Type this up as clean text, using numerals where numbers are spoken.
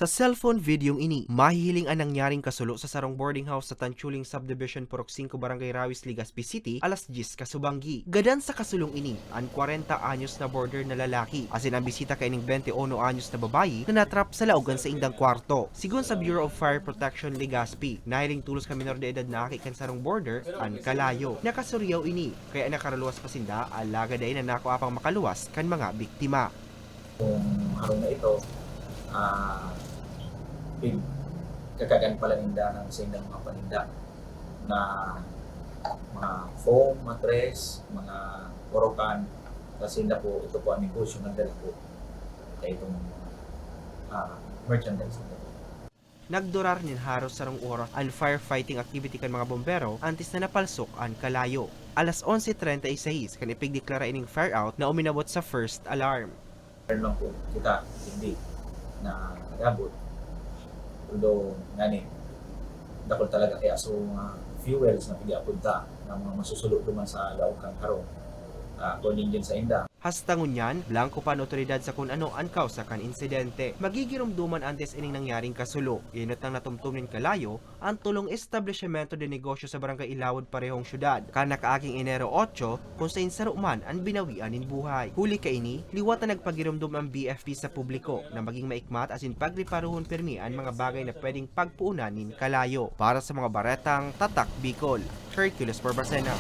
Sa cellphone videong ini, mahihiling ang nangyaring kasulo sa sarong boarding house sa Tanchuling Subdivision, Purok 5, Barangay Rawis, Legazpi City, alas 10 kasubanggi. Gadan sa kasulong ini, ang 40 anyos na boarder na lalaki, asin ang bisita kay ning 21 anyos na babayi na natrap sa laugan sa indang kwarto. Sigon sa Bureau of Fire Protection Legazpi, nahiling tulos ka minor de edad na kan sarong boarder, ang kalayo. Nakasuryaw ini, kaya nakaraluwas pasinda, alaga day na nako apang makaluwas kan mga biktima. Kung harong na ito, kakagan pala ninda ng sa indang mga paninda na mga foam, mattress, mga orokan, kasi hindi po ito po ang negosyo ng dala po kaya itong merchandise. Nagdurar nin haros sarong oras ang firefighting activity kan mga bombero antes na napalsok ang kalayo. Alas 11:36 kan ipigdeklara ining fire out na uminabot sa first alarm. Meron lang po kita hindi na nagabot. Although ngani dakol talaga kaya so fuels na pigapunta ng mga masusulod duman sa laukan karon. According din sa inda. Hasta ngunyan, blanco pa ang otoridad sa kung ano ang kausa kan insidente. Magigirumduman antes ining nangyaring kasulo. Inot nang natumtum nin kalayo ang tulong establishmento de negosyo sa Barangay Ilawod parehong syudad. Kana kaaging Enero 8 kung sa insaruman ang binawian nin buhay. Huli ka ini, liwat na nagpagirumdum ang BFP sa publiko na maging maikmat asin pagriparuhon pirmi ang mga bagay na pwedeng pagpuunan nin kalayo. Para sa mga baretang Tatak Bicol, Hercules Barbacena.